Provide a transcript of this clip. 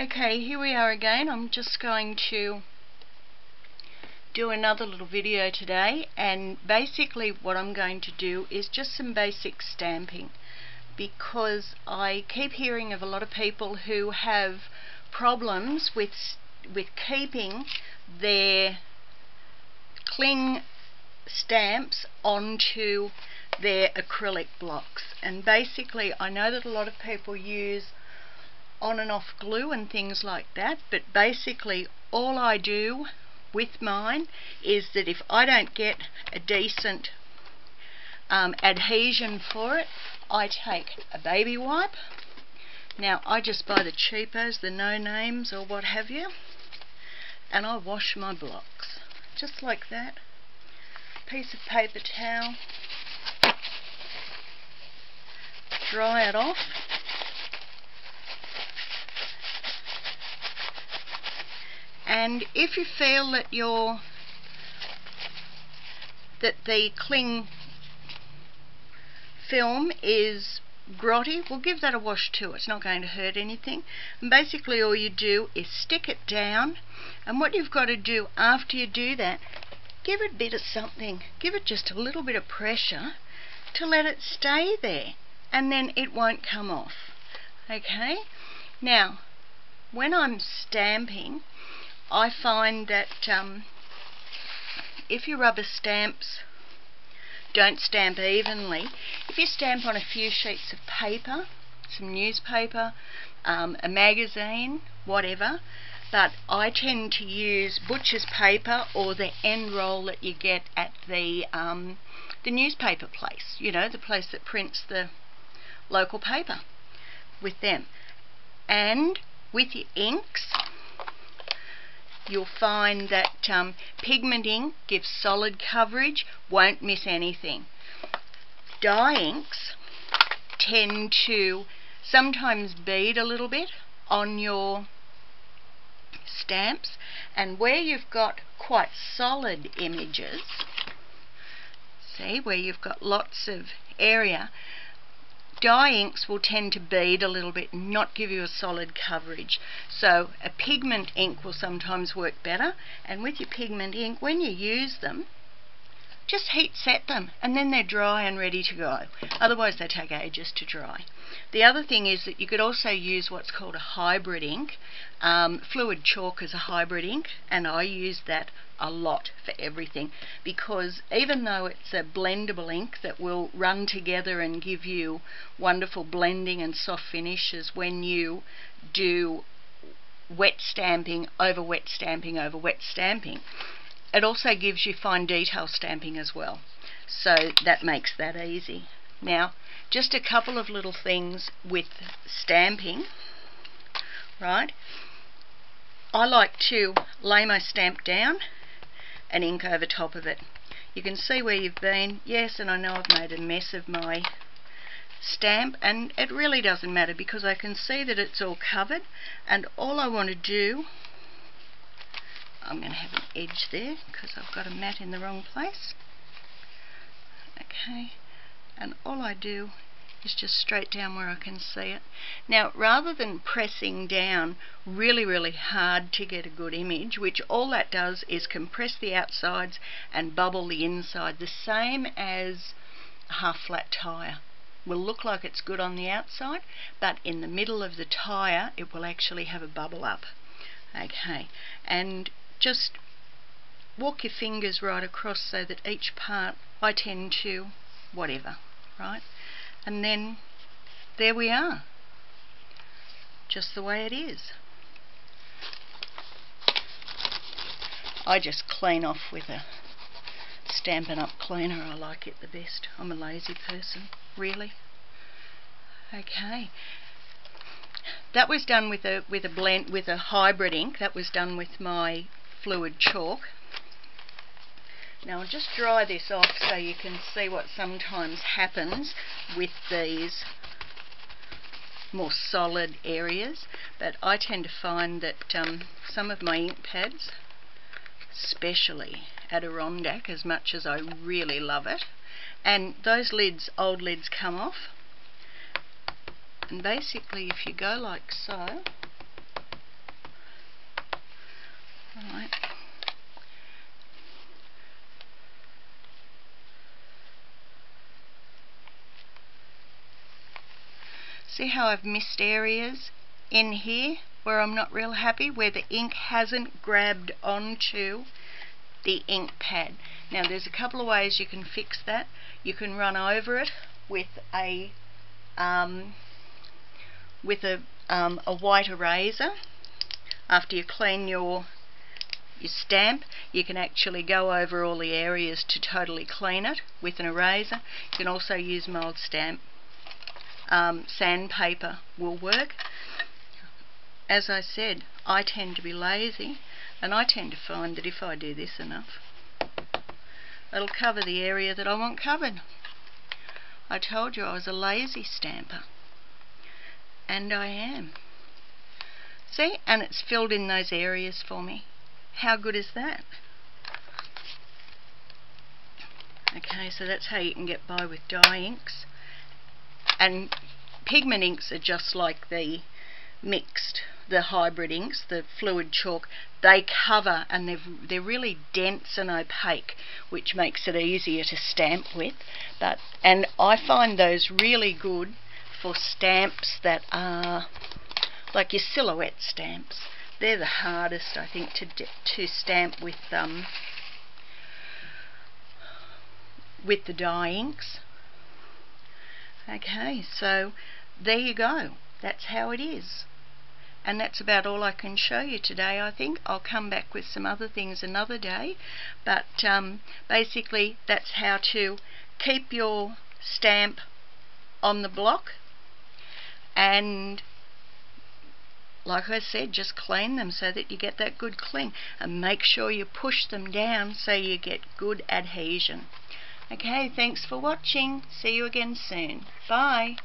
Okay, here we are again. I'm just going to do another little video today, and basically what I'm going to do is just some basic stamping, because I keep hearing of a lot of people who have problems with keeping their cling stamps onto their acrylic blocks. And basically I know that a lot of people use on and off glue and things like that, but basically all I do with mine is that if I don't get a decent adhesion for it, I take a baby wipe. Now I just buy the cheapos, the no names or what have you, and I wash my blocks just like that. Piece of paper towel, dry it off, and if you feel that the cling film is grotty, well, give that a wash too. It's not going to hurt anything. And basically all you do is stick it down, and what you've got to do after you do that, give it a bit of something, give it just a little bit of pressure to let it stay there, and then it won't come off. Okay, now when I'm stamping, I find that if your rubber stamps don't stamp evenly, if you stamp on a few sheets of paper, some newspaper, a magazine, whatever, but I tend to use butcher's paper or the end roll that you get at the newspaper place, you know, the place that prints the local paper, with them. And with your inks, you'll find that pigment ink gives solid coverage, won't miss anything. Dye inks tend to sometimes bead a little bit on your stamps, and where you've got quite solid images, see, where you've got lots of area, dye inks will tend to bead a little bit and not give you a solid coverage. So a pigment ink will sometimes work better, and with your pigment ink, when you use them, just heat set them and then they're dry and ready to go. Otherwise they take ages to dry. The other thing is that you could also use what's called a hybrid ink. Fluid chalk is a hybrid ink, and I use that a lot for everything, because even though it's a blendable ink that will run together and give you wonderful blending and soft finishes when you do wet stamping over wet stamping over wet stamping, it also gives you fine detail stamping as well, so that makes that easy. Now, just a couple of little things with stamping, right? I like to lay my stamp down and ink over top of it. You can see where you've been. Yes, and I know I've made a mess of my stamp, and it really doesn't matter because I can see that it's all covered, and all I want to do, I'm going to have an edge there because I've got a mat in the wrong place. Okay, and all I do is just straight down where I can see it. Now, rather than pressing down really hard to get a good image, which all that does is compress the outsides and bubble the inside, the same as a half flat tire. Will look like it's good on the outside, but in the middle of the tire it will actually have a bubble up. Okay, and just walk your fingers right across so that each part, I tend to whatever, right? And then there we are, just the way it is. I just clean off with a Stampin' Up cleaner. I like it the best. I'm a lazy person, really. Okay, that was done with a hybrid ink. That was done with my fluid chalk. Now I'll just dry this off so you can see what sometimes happens with these more solid areas, but I tend to find that some of my ink pads, especially Adirondack, as much as I really love it, and those lids, old lids, come off, and basically if you go like so, Right. See how I've missed areas in here where I'm not real happy, where the ink hasn't grabbed onto the ink pad. Now there's a couple of ways you can fix that. You can run over it with a white eraser. After you clean your stamp, you can actually go over all the areas to totally clean it with an eraser. You can also use mild stamp. Sandpaper will work. As I said, I tend to be lazy, and I tend to find that if I do this enough, it'll cover the area that I want covered. I told you I was a lazy stamper, and I am. See, and it's filled in those areas for me. How good is that? Okay, so that's how you can get by with dye inks. And pigment inks are just like the mixed, the hybrid inks, the fluid chalk. They cover, and they're really dense and opaque, which makes it easier to stamp with. And I find those really good for stamps that are like your silhouette stamps. They're the hardest, I think, to stamp with the dye inks. Okay, so there you go. That's how it is. And that's about all I can show you today, I think. I'll come back with some other things another day. But basically, that's how to keep your stamp on the block. And like I said, just clean them so that you get that good cling. And make sure you push them down so you get good adhesion. Okay, thanks for watching. See you again soon. Bye.